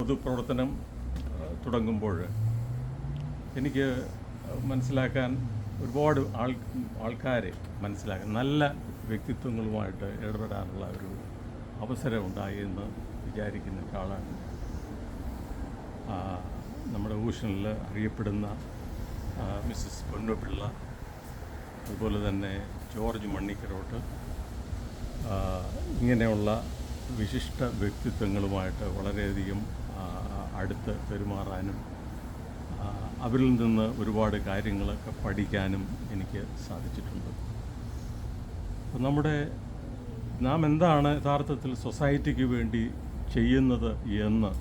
പൊതുപ്രവർത്തനം തുടങ്ങുമ്പോൾ എനിക്ക് മനസ്സിലാക്കാൻ ഒരുപാട് ആൾക്കാരെ മനസ്സിലാക്കാൻ നല്ല വ്യക്തിത്വങ്ങളുമായിട്ട് ഇടപെടാനുള്ള ഒരു അവസരം ഉണ്ടായി എന്ന് വിചാരിക്കുന്ന ഒരാളാണ്. നമ്മുടെ ഊഷനിൽ അറിയപ്പെടുന്ന മിസ്സസ് പൊന്നുപിള്ള, അതുപോലെ തന്നെ ജോർജ് മണ്ണിക്കരോട്ട്, ഇങ്ങനെയുള്ള വിശിഷ്ട വ്യക്തിത്വങ്ങളുമായിട്ട് വളരെയധികം അടുത്ത് പെരുമാറാനും അവരിൽ നിന്ന് ഒരുപാട് കാര്യങ്ങളൊക്കെ പഠിക്കാനും എനിക്ക് സാധിച്ചിട്ടുണ്ട്. അപ്പോൾ നാം എന്താണ് യഥാർത്ഥത്തിൽ സൊസൈറ്റിക്ക് വേണ്ടി ചെയ്യുന്നത് എന്ന്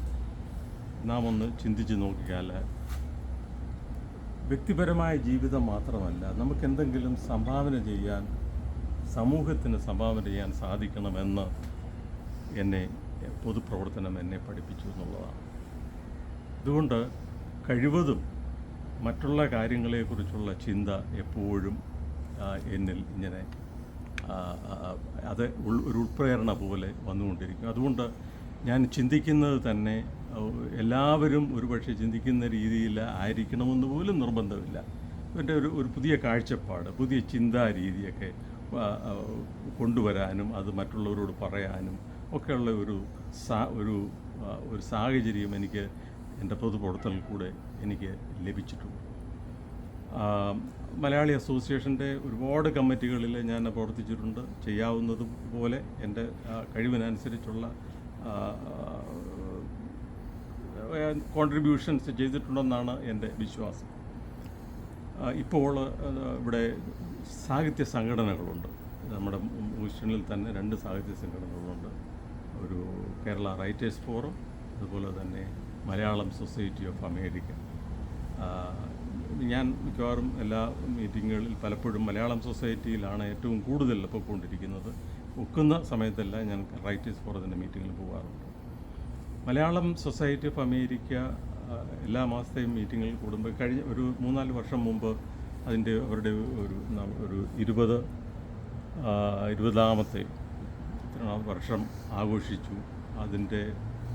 നാം ഒന്ന് ചിന്തിച്ച് നോക്കിയാൽ, വ്യക്തിപരമായ ജീവിതം മാത്രമല്ല, നമുക്കെന്തെങ്കിലും സംഭാവന ചെയ്യാൻ, സമൂഹത്തിന് സംഭാവന ചെയ്യാൻ സാധിക്കണമെന്ന് പൊതുപ്രവർത്തനം എന്നെ പഠിപ്പിച്ചു എന്നുള്ളതാണ്. അതുകൊണ്ട് കഴിവതും മറ്റുള്ള കാര്യങ്ങളെക്കുറിച്ചുള്ള ചിന്ത എപ്പോഴും എന്നിൽ ഇങ്ങനെ അത് ഒരു ഉൾപ്രേരണ പോലെ വന്നുകൊണ്ടിരിക്കും. അതുകൊണ്ട് ഞാൻ ചിന്തിക്കുന്നത് തന്നെ എല്ലാവരും ഒരുപക്ഷെ ചിന്തിക്കുന്ന രീതിയിൽ ആയിരിക്കണമെന്ന് പോലും നിർബന്ധമില്ല. എൻ്റെ ഒരു പുതിയ കാഴ്ചപ്പാട്, പുതിയ ചിന്താ രീതിയൊക്കെ കൊണ്ടുവരാനും അത് മറ്റുള്ളവരോട് പറയാനും ഒക്കെയുള്ള ഒരു സാഹചര്യം എനിക്ക് എൻ്റെ പൊതുപ്രവർത്തനത്തിൽ കൂടെ എനിക്ക് ലഭിച്ചിട്ടുണ്ട്. മലയാളി അസോസിയേഷൻ്റെ ഒരുപാട് കമ്മിറ്റികളിൽ ഞാൻ പ്രവർത്തിച്ചിട്ടുണ്ട്. ചെയ്യാവുന്നതുപോലെ എൻ്റെ കഴിവിനനുസരിച്ചുള്ള കോൺട്രിബ്യൂഷൻസ് ചെയ്തിട്ടുണ്ടെന്നാണ് എൻ്റെ വിശ്വാസം. ഇപ്പോൾ ഇവിടെ സാഹിത്യ സംഘടനകളുണ്ട്. നമ്മുടെ ഊഷനിൽ തന്നെ 2 സാഹിത്യ സംഘടനകളുണ്ട്. ഒരു കേരള റൈറ്റേഴ്സ് ഫോറം, അതുപോലെ തന്നെ മലയാളം സൊസൈറ്റി ഓഫ് അമേരിക്ക. ഞാൻ മിക്കവാറും എല്ലാ മീറ്റിങ്ങുകളിൽ പലപ്പോഴും മലയാളം സൊസൈറ്റിയിലാണ് ഏറ്റവും കൂടുതൽ പോയിക്കൊണ്ടിരിക്കുന്നത്. ഒക്കുന്ന സമയത്തെല്ലാം ഞാൻ റൈറ്റേഴ്സ് ഫോറത്തിൻ്റെ മീറ്റിങ്ങിൽ പോകാറുണ്ട്. മലയാളം സൊസൈറ്റി ഓഫ് അമേരിക്ക എല്ലാ മാസത്തെയും മീറ്റിങ്ങിൽ കൂടുമ്പോൾ കഴിഞ്ഞ ഒരു 3-4 വർഷം മുമ്പ് അവരുടെ ഒരു 20ാമത്തെ വർഷം ആഘോഷിച്ചു.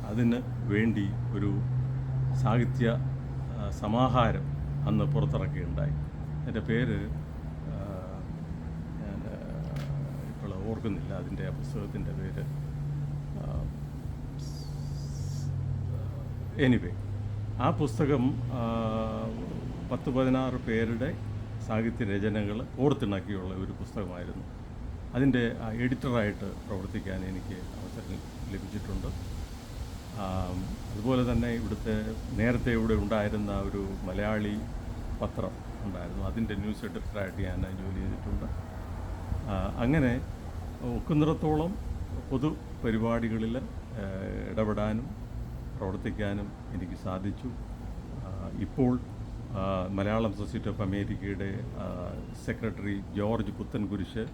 അതിന് വേണ്ടി ഒരു സാഹിത്യ സമാഹാരം അന്ന് പുറത്തിറക്കുകയുണ്ടായി. എൻ്റെ പേര് ഞാൻ ഇപ്പോൾ ഓർക്കുന്നില്ല, അതിൻ്റെ പുസ്തകത്തിൻ്റെ പേര്. എനിവേ, ആ പുസ്തകം 10-16 പേരുടെ സാഹിത്യ രചനകൾ കോർത്തിണക്കിയുള്ള ഒരു പുസ്തകമായിരുന്നു. അതിൻ്റെ എഡിറ്ററായിട്ട് പ്രവർത്തിക്കാൻ എനിക്ക് അവസരം ലഭിച്ചിട്ടുണ്ട്. അതുപോലെ തന്നെ നേരത്തെ ഇവിടെ ഉണ്ടായിരുന്ന ഒരു മലയാളി പത്രം ഉണ്ടായിരുന്നു, അതിൻ്റെ ന്യൂസ് എഡിറ്ററായിട്ട് ഞാൻ ജോലി ചെയ്തിട്ടുണ്ട്. അങ്ങനെ ഒക്കുന്നിടത്തോളം പൊതുപരിപാടികളിൽ ഇടപെടാനും പ്രവർത്തിക്കാനും എനിക്ക് സാധിച്ചു. ഇപ്പോൾ മലയാളം സൊസൈറ്റി ഓഫ് അമേരിക്കയുടെ സെക്രട്ടറി ജോർജ് പുത്തൻകുരിശ്,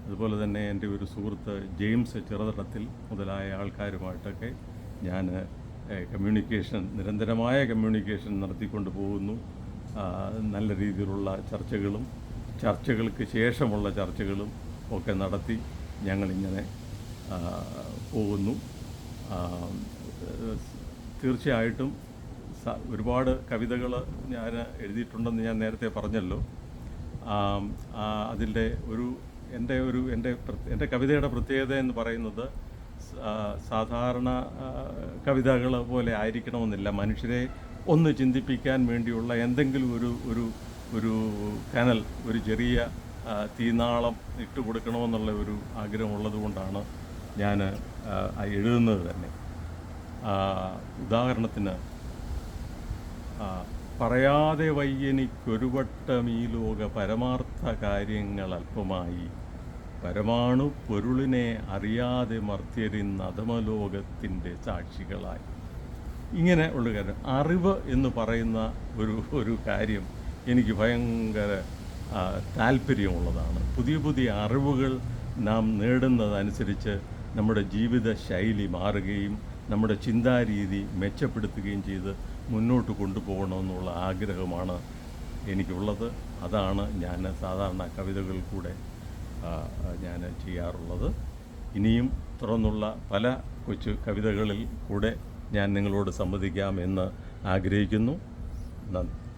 അതുപോലെ തന്നെ എൻ്റെ ഒരു സുഹൃത്ത് ജെയിംസ് ചെറുതടത്തിൽ മുതലായ ആൾക്കാരുമായിട്ടൊക്കെ ഞാൻ നിരന്തരമായ കമ്മ്യൂണിക്കേഷൻ നടത്തിക്കൊണ്ട് പോകുന്നു. നല്ല രീതിയിലുള്ള ചർച്ചകൾക്ക് ശേഷമുള്ള ചർച്ചകളും ഒക്കെ നടത്തി ഞങ്ങളിങ്ങനെ പോകുന്നു. തീർച്ചയായിട്ടും ഒരുപാട് കവിതകൾ ഞാൻ എഴുതിയിട്ടുണ്ടെന്ന് ഞാൻ നേരത്തെ പറഞ്ഞല്ലോ. അതിൻ്റെ എൻ്റെ കവിതയുടെ പ്രത്യേകത എന്ന് പറയുന്നത് സാധാരണ കവിതകൾ പോലെ ആയിരിക്കണമെന്നില്ല. മനുഷ്യരെ ഒന്ന് ചിന്തിപ്പിക്കാൻ വേണ്ടിയുള്ള എന്തെങ്കിലും ഒരു കനൽ, ഒരു ചെറിയ തീനാളം ഇട്ടുകൊടുക്കണമെന്നുള്ള ഒരു ആഗ്രഹമുള്ളത് കൊണ്ടാണ് ഞാൻ എഴുതുന്നത് തന്നെ. ഉദാഹരണത്തിന്, പറയാതെ വയ്യനിക്കൊരുവട്ടം ഈ ലോക പരമാർത്ഥ കാര്യങ്ങൾ അല്പമായി, പരമാണു പൊരുളിനെ അറിയാതെ മർത്യരിന്ന് അധമലോകത്തിൻ്റെ സാക്ഷികളായി. ഇങ്ങനെ ഉള്ള കാര്യം, അറിവ് എന്ന് പറയുന്ന ഒരു കാര്യം എനിക്ക് ഭയങ്കര താല്പര്യമുള്ളതാണ്. പുതിയ അറിവുകൾ നാം നേടുന്നതനുസരിച്ച് നമ്മുടെ ജീവിത ശൈലി മാറുകയും നമ്മുടെ ചിന്താരീതി മെച്ചപ്പെടുത്തുകയും ചെയ്ത് മുന്നോട്ട് കൊണ്ടുപോകണമെന്നുള്ള ആഗ്രഹമാണ് എനിക്കുള്ളത്. അതാണ് ഞാൻ സാധാരണ കവിതകളിൽ കൂടെ ഞാൻ ചെയ്യാറുള്ളത്. ഇനിയും തുറന്നുള്ള പല കൊച്ചു കവിതകളിൽ കൂടെ ഞാൻ നിങ്ങളോട് സംവദിക്കാം എന്ന് ആഗ്രഹിക്കുന്നു. നന്ദി.